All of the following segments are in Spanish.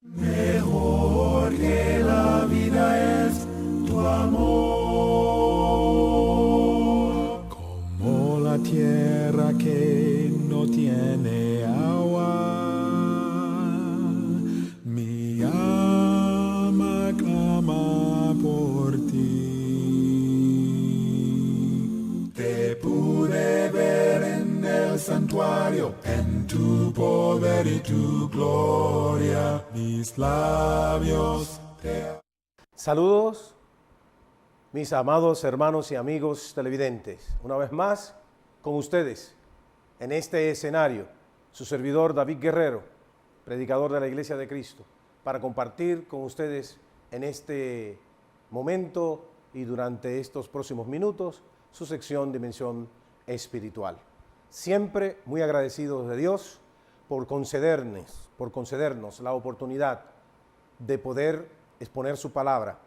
Mejor que la vida es tu amor. Como la tierra que no tiene agua, mi alma clama por ti. Te pude ver en el santuario, en tu poder y tu gloria, mis labios te... Saludos, mis amados hermanos y amigos televidentes. Una vez más, con ustedes, en este escenario, su servidor David Guerrero, predicador de la Iglesia de Cristo, para compartir con ustedes en este momento y durante estos próximos minutos su sección Dimensión Espiritual. Siempre muy agradecidos de Dios por concedernos la oportunidad de poder exponer su palabra,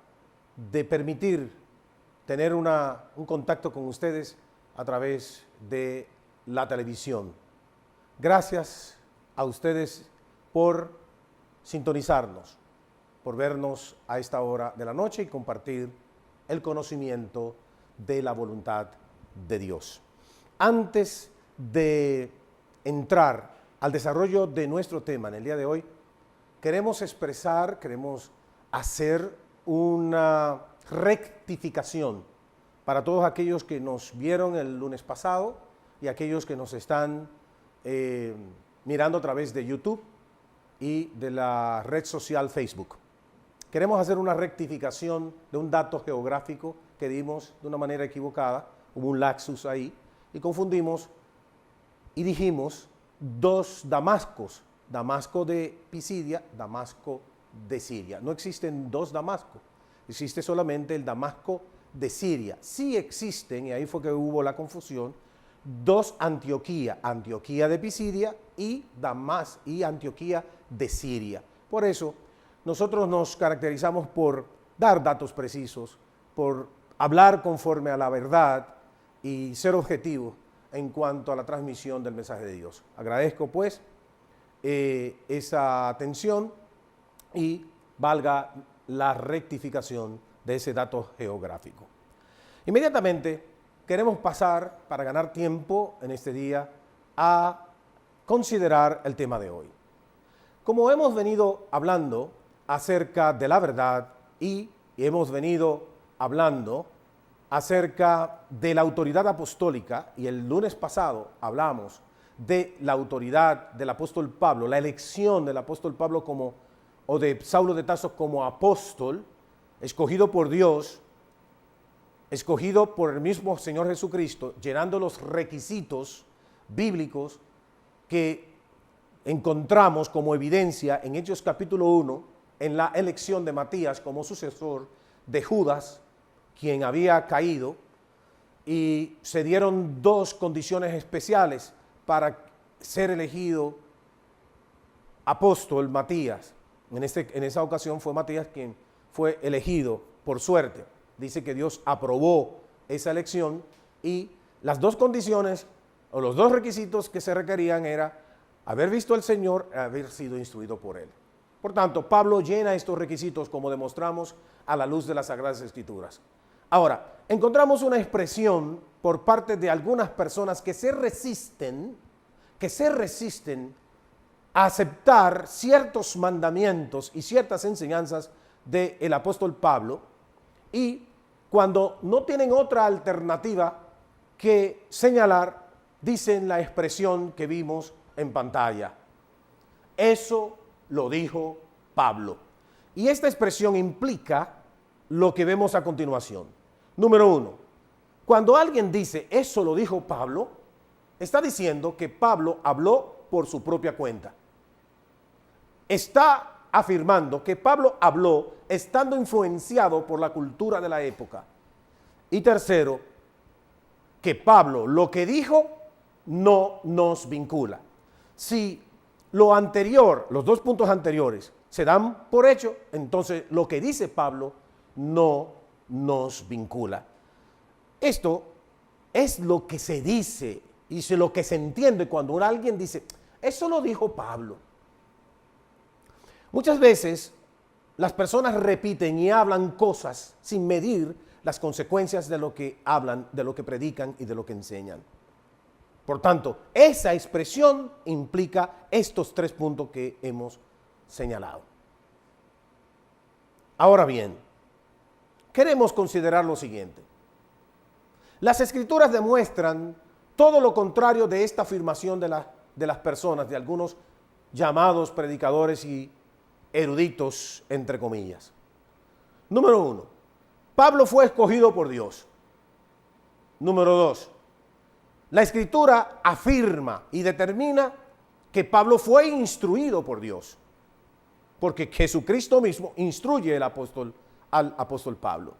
de permitir tener un contacto con ustedes a través de la televisión. Gracias a ustedes por sintonizarnos, por vernos a esta hora de la noche y compartir el conocimiento de la voluntad de Dios. Antes de entrar al desarrollo de nuestro tema en el día de hoy, queremos hacer una rectificación para todos aquellos que nos vieron el lunes pasado y aquellos que nos están mirando a través de YouTube y de la red social Facebook. Queremos hacer una rectificación de un dato geográfico que dimos de una manera equivocada, hubo un lapsus ahí y confundimos y dijimos dos Damascos, Damasco de Pisidia, Damasco de Siria. No existen dos Damascos, existe solamente el Damasco de Siria. Sí existen, y ahí fue que hubo la confusión, dos Antioquía, Antioquía de Pisidia y Antioquía de Siria. Por eso, nosotros nos caracterizamos por dar datos precisos, por hablar conforme a la verdad y ser objetivos en cuanto a la transmisión del mensaje de Dios. Agradezco pues esa atención y valga la rectificación de ese dato geográfico. Inmediatamente queremos pasar, para ganar tiempo en este día, a considerar el tema de hoy. Como hemos venido hablando acerca de la verdad y hemos venido hablando acerca de la autoridad apostólica, y el lunes pasado hablamos de la autoridad del apóstol Pablo, la elección del apóstol Pablo o de Saulo de Tarso como apóstol, escogido por Dios, escogido por el mismo Señor Jesucristo, llenando los requisitos bíblicos que encontramos como evidencia en Hechos capítulo 1, en la elección de Matías como sucesor de Judas, quien había caído, y se dieron dos condiciones especiales para ser elegido apóstol Matías. En esa ocasión fue Matías quien fue elegido por suerte. Dice que Dios aprobó esa elección y las dos condiciones o los dos requisitos que se requerían era haber visto al Señor y haber sido instruido por Él. Por tanto, Pablo llena estos requisitos como demostramos a la luz de las Sagradas Escrituras. Ahora, encontramos una expresión por parte de algunas personas que se resisten a aceptar ciertos mandamientos y ciertas enseñanzas del apóstol Pablo, y cuando no tienen otra alternativa que señalar, dicen la expresión que vimos en pantalla: eso lo dijo Pablo. Y esta expresión implica lo que vemos a continuación. Número uno, cuando alguien dice eso lo dijo Pablo, está diciendo que Pablo habló por su propia cuenta. Está afirmando que Pablo habló estando influenciado por la cultura de la época. Y tercero, que Pablo lo que dijo no nos vincula. Si lo anterior, los dos puntos anteriores, se dan por hecho, entonces lo que dice Pablo no nos vincula. Esto es lo que se dice y lo que se entiende cuando alguien dice, eso lo dijo Pablo. Muchas veces las personas repiten y hablan cosas sin medir las consecuencias de lo que hablan, de lo que predican y de lo que enseñan. Por tanto, esa expresión implica estos 3 puntos que hemos señalado. Ahora bien, queremos considerar lo siguiente. Las Escrituras demuestran todo lo contrario de esta afirmación de las personas, de algunos llamados predicadores y eruditos, entre comillas. Número 1, Pablo fue escogido por Dios. Número 2, la Escritura afirma y determina que Pablo fue instruido por Dios, porque Jesucristo mismo instruye al apóstol Pablo.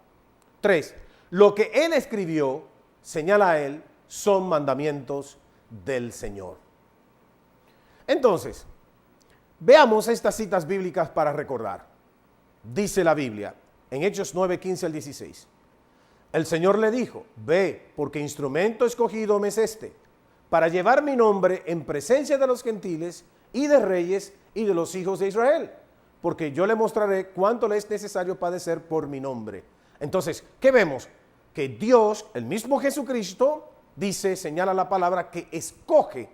3, lo que él escribió, señala a él, son mandamientos del Señor. Entonces, veamos estas citas bíblicas para recordar. Dice la Biblia, en Hechos 9, 15 al 16. El Señor le dijo, ve, porque instrumento escogido me es este, para llevar mi nombre en presencia de los gentiles y de reyes y de los hijos de Israel, porque yo le mostraré cuánto le es necesario padecer por mi nombre. Entonces, ¿qué vemos? Que Dios, el mismo Jesucristo, dice, señala la palabra, que escoge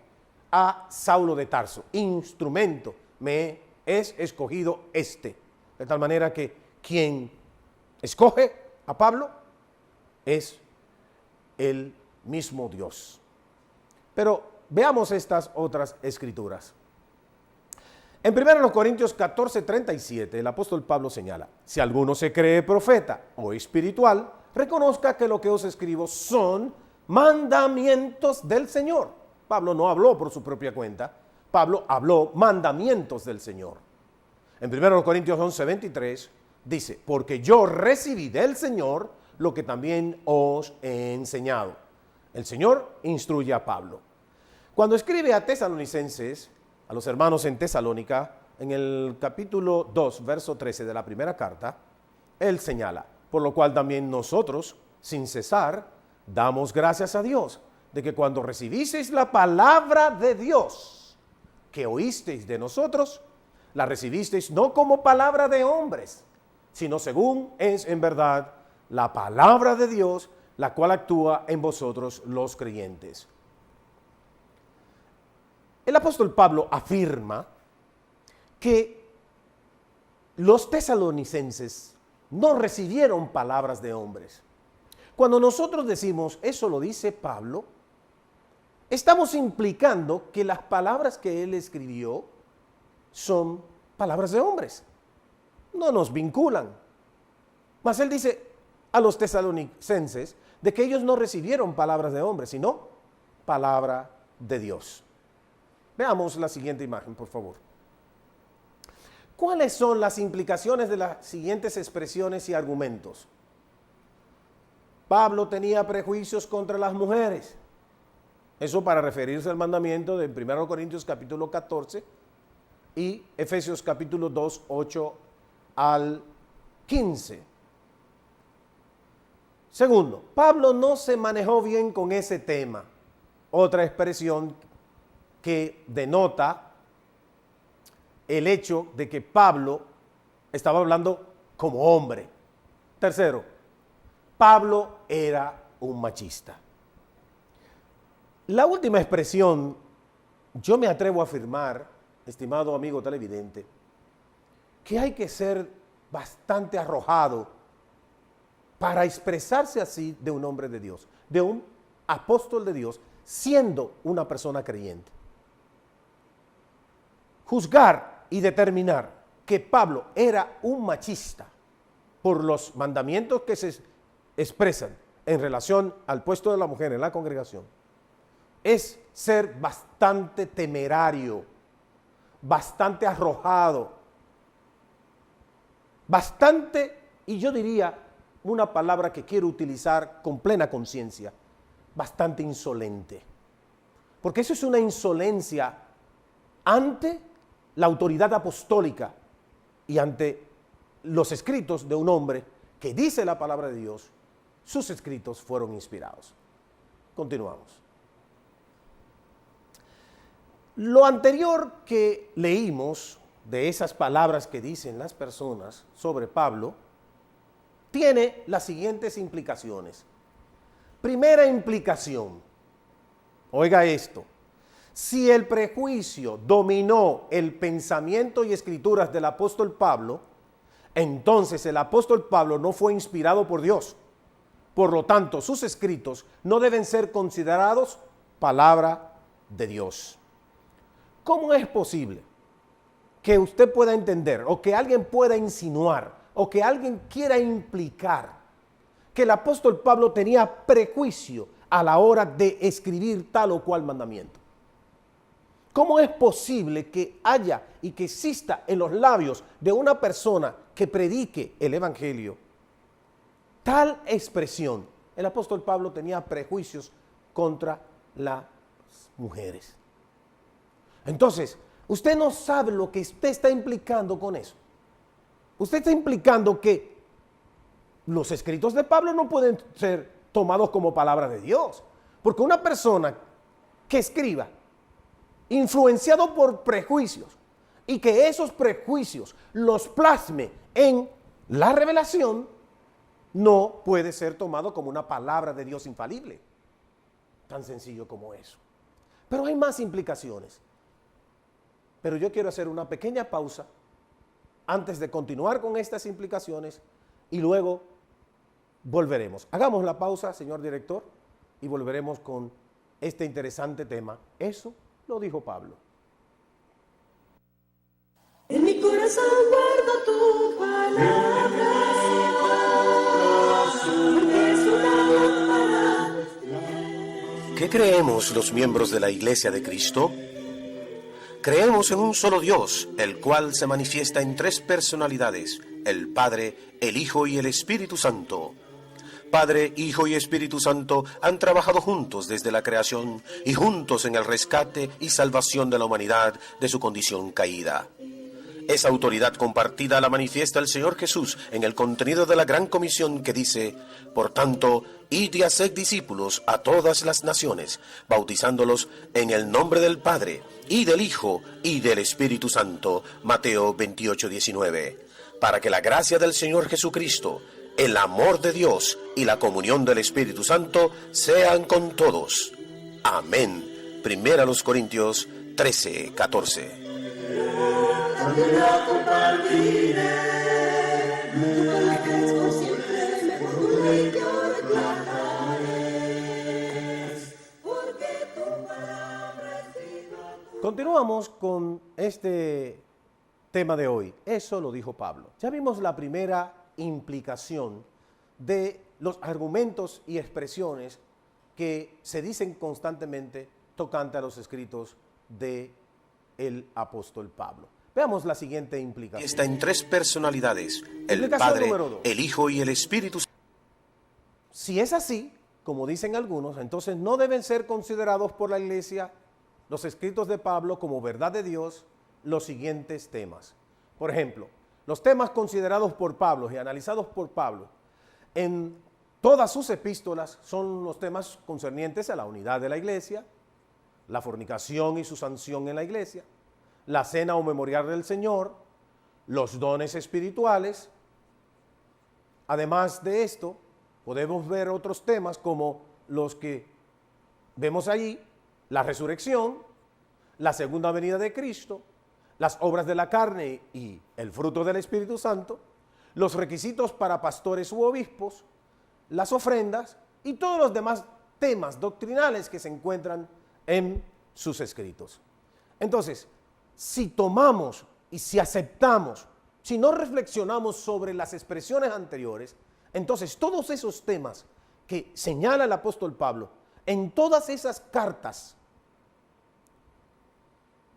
a Saulo de Tarso. Instrumento me es escogido este. De tal manera que quien escoge a Pablo es el mismo Dios. Pero veamos estas otras escrituras. En 1 Corintios 14:37, el apóstol Pablo señala, si alguno se cree profeta o espiritual, reconozca que lo que os escribo son mandamientos del Señor. Pablo no habló por su propia cuenta, Pablo habló mandamientos del Señor. En 1 Corintios 11:23 dice, porque yo recibí del Señor lo que también os he enseñado. El Señor instruye a Pablo. Cuando escribe a Tesalonicenses, a los hermanos en Tesalónica, en el capítulo 2, verso 13 de la primera carta, él señala, por lo cual también nosotros, sin cesar, damos gracias a Dios, de que cuando recibisteis la palabra de Dios, que oísteis de nosotros, la recibisteis no como palabra de hombres, sino según es en verdad la palabra de Dios, la cual actúa en vosotros los creyentes. El apóstol Pablo afirma que los tesalonicenses no recibieron palabras de hombres. Cuando nosotros decimos, eso lo dice Pablo, estamos implicando que las palabras que él escribió son palabras de hombres. No nos vinculan. Mas él dice a los tesalonicenses de que ellos no recibieron palabras de hombres, sino palabra de Dios. Veamos la siguiente imagen, por favor. ¿Cuáles son las implicaciones de las siguientes expresiones y argumentos? Pablo tenía prejuicios contra las mujeres. Eso para referirse al mandamiento de 1 Corintios capítulo 14 y Efesios capítulo 2, 8 al 15. Segundo, Pablo no se manejó bien con ese tema. Otra expresión que denota el hecho de que Pablo estaba hablando como hombre. Tercero, Pablo era un machista. La última expresión, yo me atrevo a afirmar, estimado amigo televidente, que hay que ser bastante arrojado para expresarse así de un hombre de Dios, de un apóstol de Dios, siendo una persona creyente. Juzgar y determinar que Pablo era un machista por los mandamientos que se expresan en relación al puesto de la mujer en la congregación es ser bastante temerario, bastante arrojado, bastante, y yo diría una palabra que quiero utilizar con plena conciencia, bastante insolente. Porque eso es una insolencia ante la autoridad apostólica y ante los escritos de un hombre que dice la palabra de Dios, sus escritos fueron inspirados. Continuamos. Lo anterior que leímos de esas palabras que dicen las personas sobre Pablo tiene las siguientes implicaciones. Primera implicación, oiga esto, si el prejuicio dominó el pensamiento y escrituras del apóstol Pablo, entonces el apóstol Pablo no fue inspirado por Dios. Por lo tanto, sus escritos no deben ser considerados palabra de Dios. ¿Cómo es posible que usted pueda entender o que alguien pueda insinuar o que alguien quiera implicar que el apóstol Pablo tenía prejuicio a la hora de escribir tal o cual mandamiento? ¿Cómo es posible que haya y que exista en los labios de una persona que predique el evangelio tal expresión? El apóstol Pablo tenía prejuicios contra las mujeres. Entonces, usted no sabe lo que usted está implicando con eso. Usted está implicando que los escritos de Pablo no pueden ser tomados como palabra de Dios. Porque una persona que escriba influenciado por prejuicios y que esos prejuicios los plasme en la revelación, no puede ser tomado como una palabra de Dios infalible. Tan sencillo como eso. Pero hay más implicaciones. Pero yo quiero hacer una pequeña pausa antes de continuar con estas implicaciones y luego volveremos. Hagamos la pausa, señor director, y volveremos con este interesante tema. Eso lo dijo Pablo. En mi corazón guardo tu palabra, porque es una lámpara. ¿Qué creemos los miembros de la Iglesia de Cristo? Creemos en un solo Dios, el cual se manifiesta en tres personalidades, el Padre, el Hijo y el Espíritu Santo. Padre, Hijo y Espíritu Santo han trabajado juntos desde la creación y juntos en el rescate y salvación de la humanidad de su condición caída. Esa autoridad compartida la manifiesta el Señor Jesús en el contenido de la Gran Comisión que dice: por tanto, id y haced discípulos a todas las naciones, bautizándolos en el nombre del Padre, y del Hijo, y del Espíritu Santo. Mateo 28:19. Para que la gracia del Señor Jesucristo, el amor de Dios y la comunión del Espíritu Santo sean con todos. Amén. Primera a los Corintios 13:14. Lo compartiré, Por siempre me público declararé, porque tu palabra es viva. Continuamos con este tema de hoy. Eso lo dijo Pablo. Ya vimos la primera implicación de los argumentos y expresiones que se dicen constantemente tocante a los escritos de el apóstol Pablo. Veamos la siguiente implicación. Está en tres personalidades, el Implicación Padre, número 2. el Hijo y el Espíritu Santo. Si es así, como dicen algunos, entonces no deben ser considerados por la Iglesia los escritos de Pablo como verdad de Dios los siguientes temas. Por ejemplo, los temas considerados por Pablo y analizados por Pablo en todas sus epístolas son los temas concernientes a la unidad de la Iglesia, la fornicación y su sanción en la Iglesia, la cena o memorial del Señor, los dones espirituales. Además de esto, podemos ver otros temas como los que vemos allí: la resurrección, la segunda venida de Cristo, las obras de la carne y el fruto del Espíritu Santo, los requisitos para pastores u obispos, las ofrendas y todos los demás temas doctrinales que se encuentran en sus escritos. Entonces, si tomamos y si aceptamos, si no reflexionamos sobre las expresiones anteriores, entonces todos esos temas que señala el apóstol Pablo en todas esas cartas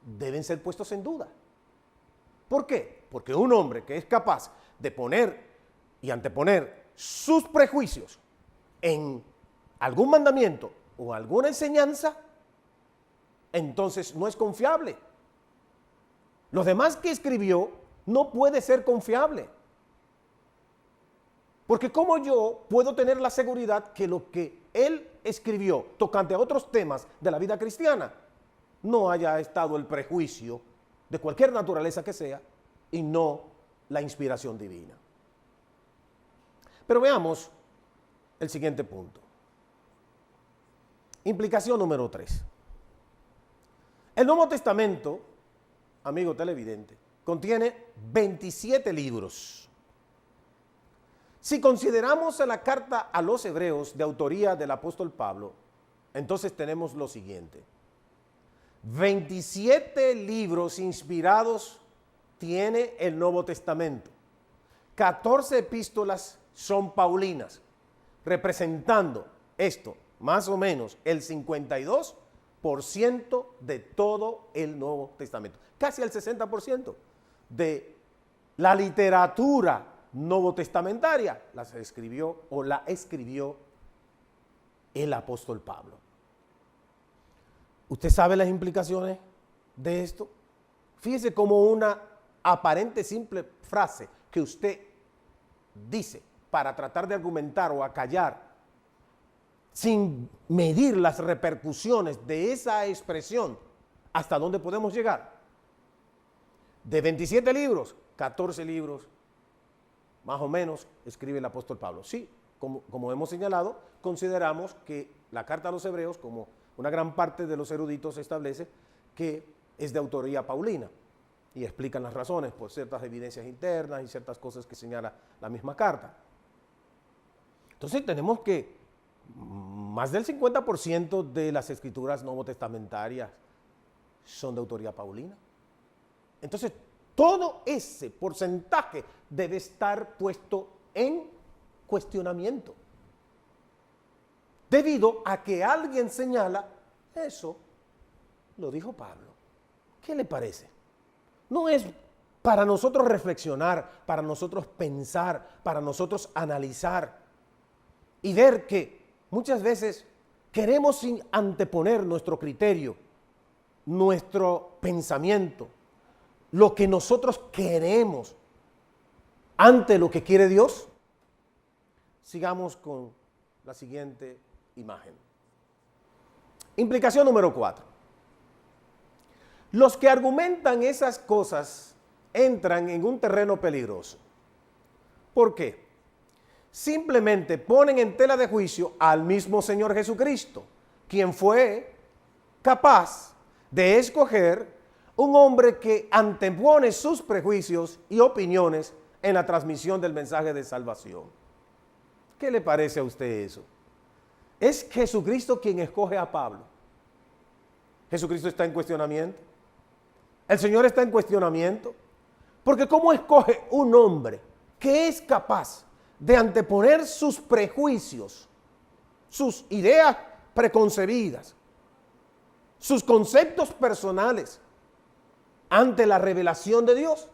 deben ser puestos en duda. ¿Por qué? Porque un hombre que es capaz de poner y anteponer sus prejuicios en algún mandamiento o alguna enseñanza, entonces no es confiable. Los demás que escribió no puede ser confiable. Porque ¿cómo yo puedo tener la seguridad que lo que él escribió tocante a otros temas de la vida cristiana no haya estado el prejuicio de cualquier naturaleza que sea, y no la inspiración divina. Pero veamos el siguiente punto. Implicación número 3. El Nuevo Testamento, amigo televidente, contiene 27 libros. Si consideramos a la carta a los Hebreos de autoría del apóstol Pablo, entonces tenemos lo siguiente. 27 libros inspirados tiene el Nuevo Testamento. 14 epístolas son paulinas, representando esto, más o menos el 52% de todo el Nuevo Testamento. Casi el 60% de la literatura novotestamentaria la escribió el apóstol Pablo. ¿Usted sabe las implicaciones de esto? Fíjese como una aparente simple frase que usted dice para tratar de argumentar o acallar, sin medir las repercusiones de esa expresión, ¿hasta dónde podemos llegar? De 27 libros, 14 libros, más o menos, escribe el apóstol Pablo. Sí, como hemos señalado, consideramos que la carta a los Hebreos, como una gran parte de los eruditos establece, que es de autoría paulina, y explican las razones por ciertas evidencias internas y ciertas cosas que señala la misma carta. Entonces tenemos que más del 50% de las escrituras novotestamentarias son de autoría paulina. Entonces, todo ese porcentaje debe estar puesto en cuestionamiento, debido a que alguien señala, eso lo dijo Pablo. ¿Qué le parece? No es para nosotros reflexionar, para nosotros pensar, para nosotros analizar y ver que muchas veces queremos anteponer nuestro criterio, nuestro pensamiento, lo que nosotros queremos ante lo que quiere Dios. Sigamos con la siguiente imagen. Implicación número 4. Los que argumentan esas cosas entran en un terreno peligroso. ¿Por qué? Simplemente ponen en tela de juicio al mismo Señor Jesucristo, quien fue capaz de escoger un hombre que antepone sus prejuicios y opiniones en la transmisión del mensaje de salvación. ¿Qué le parece a usted eso? ¿Es Jesucristo quien escoge a Pablo? ¿Jesucristo está en cuestionamiento? ¿El Señor está en cuestionamiento? Porque ¿cómo escoge un hombre que es capaz de anteponer sus prejuicios, sus ideas preconcebidas, sus conceptos personales ante la revelación de Dios?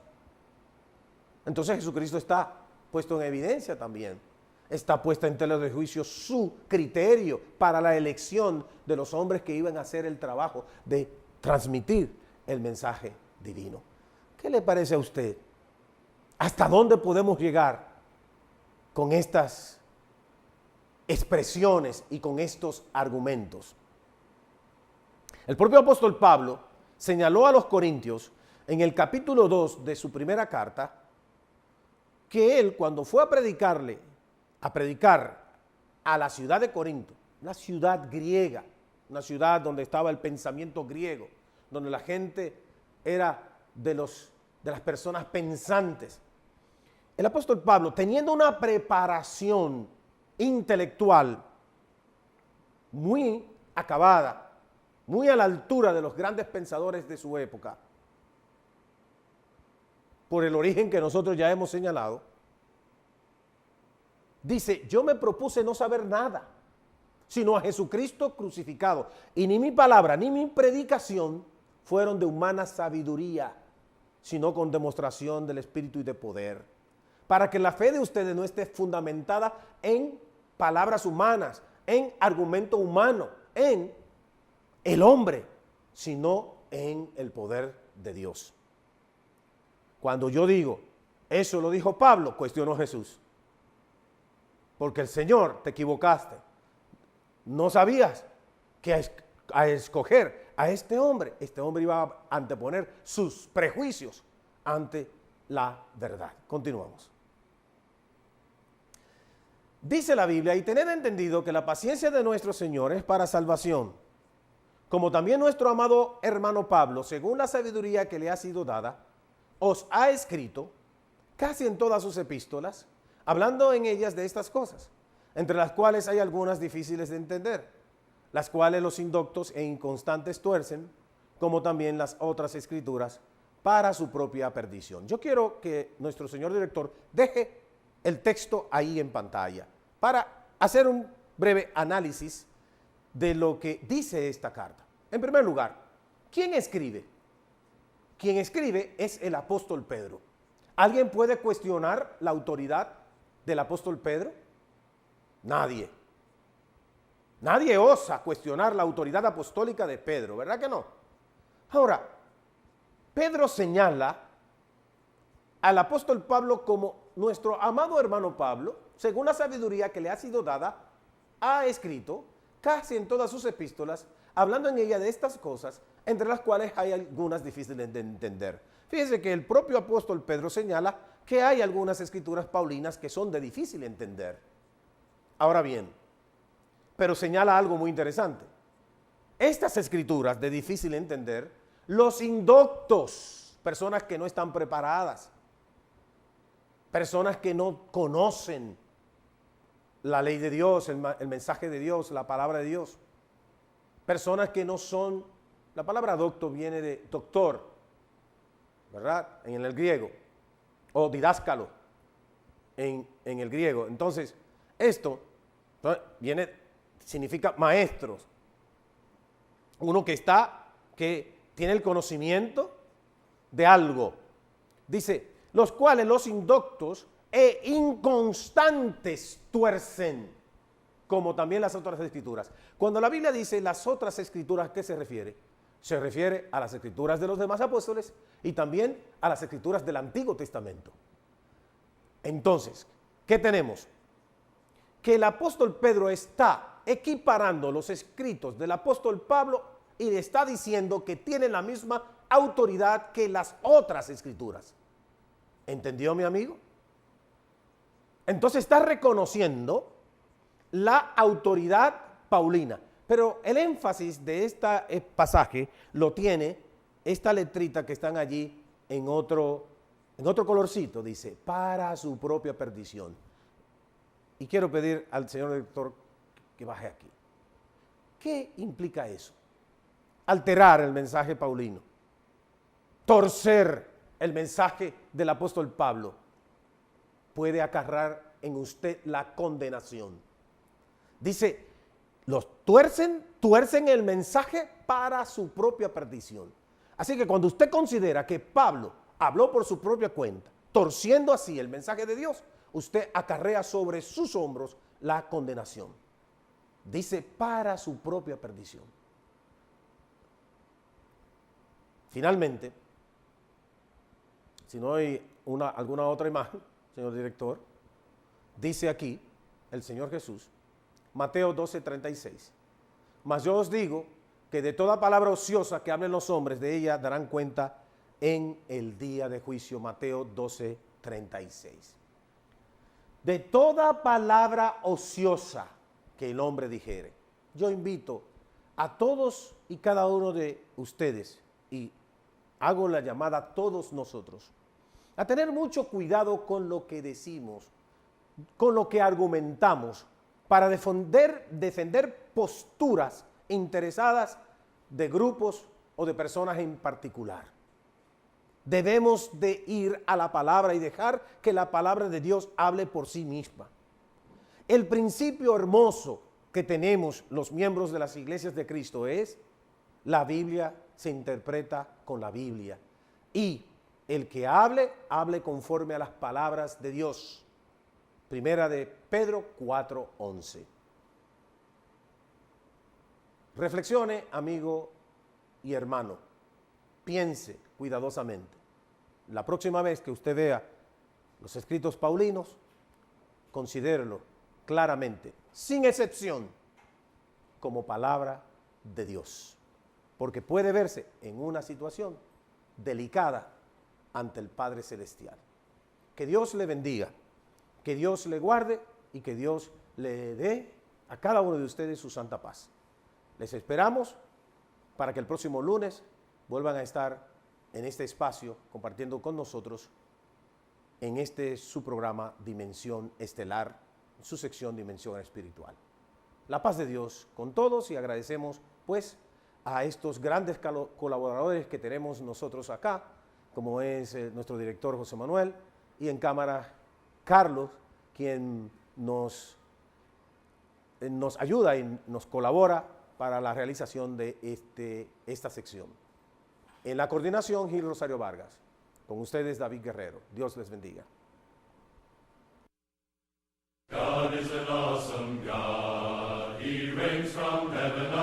Entonces Jesucristo está puesto en evidencia también. Está puesta en tela de juicio su criterio para la elección de los hombres que iban a hacer el trabajo de transmitir el mensaje divino. ¿Qué le parece a usted? ¿Hasta dónde podemos llegar con estas expresiones y con estos argumentos? El propio apóstol Pablo señaló a los corintios en el capítulo 2 de su primera carta que él, cuando fue a predicar a la ciudad de Corinto, una ciudad griega, una ciudad donde estaba el pensamiento griego, donde la gente era de las personas pensantes. El apóstol Pablo, teniendo una preparación intelectual muy acabada, muy a la altura de los grandes pensadores de su época, por el origen que nosotros ya hemos señalado, dice: yo me propuse no saber nada, sino a Jesucristo crucificado, y ni mi palabra ni mi predicación fueron de humana sabiduría, sino con demostración del Espíritu y de poder, para que la fe de ustedes no esté fundamentada en palabras humanas, en argumento humano, en el hombre, sino en el poder de Dios. Cuando yo digo, eso lo dijo Pablo, cuestionó Jesús. Porque el Señor, te equivocaste. No sabías que a escoger a este hombre. Este hombre iba a anteponer sus prejuicios ante la verdad. Continuamos. Dice la Biblia, y tened entendido que la paciencia de nuestro Señor es para salvación, como también nuestro amado hermano Pablo, según la sabiduría que le ha sido dada, os ha escrito casi en todas sus epístolas, hablando en ellas de estas cosas, entre las cuales hay algunas difíciles de entender, las cuales los indoctos e inconstantes tuercen, como también las otras escrituras, para su propia perdición. Yo quiero que nuestro señor director deje el texto ahí en pantalla para hacer un breve análisis de lo que dice esta carta. En primer lugar, ¿quién escribe? Quien escribe es el apóstol Pedro. ¿Alguien puede cuestionar la autoridad del apóstol Pedro? Nadie. Nadie osa cuestionar la autoridad apostólica de Pedro, ¿verdad que no? Ahora, Pedro señala al apóstol Pablo como nuestro amado hermano Pablo, según la sabiduría que le ha sido dada, ha escrito casi en todas sus epístolas, hablando en ella de estas cosas, entre las cuales hay algunas difíciles de entender. Fíjense que el propio apóstol Pedro señala que hay algunas escrituras paulinas que son de difícil entender. Ahora bien, pero señala algo muy interesante. Estas escrituras de difícil entender, los indoctos, personas que no están preparadas, personas que no conocen la ley de Dios, el mensaje de Dios, la palabra de Dios, personas que no son, la palabra docto viene de doctor, ¿verdad? En el griego, o didáscalo en el griego. Entonces, esto significa maestros, uno que tiene el conocimiento de algo. Dice, los cuales los indoctos e inconstantes tuercen, como también las otras escrituras. Cuando la Biblia dice las otras escrituras, ¿a qué se refiere? Se refiere a las escrituras de los demás apóstoles y también a las escrituras del Antiguo Testamento. Entonces, ¿qué tenemos? Que el apóstol Pedro está equiparando los escritos del apóstol Pablo y le está diciendo que tienen la misma autoridad que las otras escrituras. ¿Entendió, mi amigo? Entonces está reconociendo la autoridad paulina. Pero el énfasis de este pasaje lo tiene esta letrita que están allí en otro colorcito. Dice, para su propia perdición. Y quiero pedir al señor director que baje aquí. ¿Qué implica eso? Alterar el mensaje paulino. Torcer el mensaje del apóstol Pablo puede acarrear en usted la condenación. Dice, los tuercen el mensaje para su propia perdición. Así que cuando usted considera que Pablo habló por su propia cuenta, torciendo así el mensaje de Dios, usted acarrea sobre sus hombros la condenación. Dice, para su propia perdición. Finalmente, si no hay alguna otra imagen, señor director, dice aquí el Señor Jesús, Mateo 12:36, mas yo os digo que de toda palabra ociosa que hablen los hombres, de ella darán cuenta en el día de juicio. Mateo 12:36. De toda palabra ociosa que el hombre dijere. Yo invito a todos y cada uno de ustedes, y hago la llamada a todos nosotros, a tener mucho cuidado con lo que decimos, con lo que argumentamos, para defender posturas interesadas de grupos o de personas en particular. Debemos de ir a la palabra y dejar que la palabra de Dios hable por sí misma. El principio hermoso que tenemos los miembros de las iglesias de Cristo es: la Biblia se interpreta con la Biblia. Y el que hable conforme a las palabras de Dios. Primera de Pedro 4:11. Reflexione, amigo y hermano. Piense cuidadosamente. La próxima vez que usted vea los escritos paulinos, considérelo claramente, sin excepción, como palabra de Dios. porque puede verse en una situación delicada ante el Padre Celestial. Que Dios le bendiga, que Dios le guarde y que Dios le dé a cada uno de ustedes su santa paz. Les esperamos para que el próximo lunes vuelvan a estar en este espacio compartiendo con nosotros en este su programa Dimensión Estelar, su sección Dimensión Espiritual. La paz de Dios con todos y agradecemos pues a estos grandes colaboradores que tenemos nosotros acá, como es nuestro director José Manuel y en cámara Carlos, quien nos ayuda y nos colabora para la realización de esta sección. En la coordinación, Gil Rosario Vargas. Con ustedes, David Guerrero. Dios les bendiga. God is an awesome God. He reigns from heaven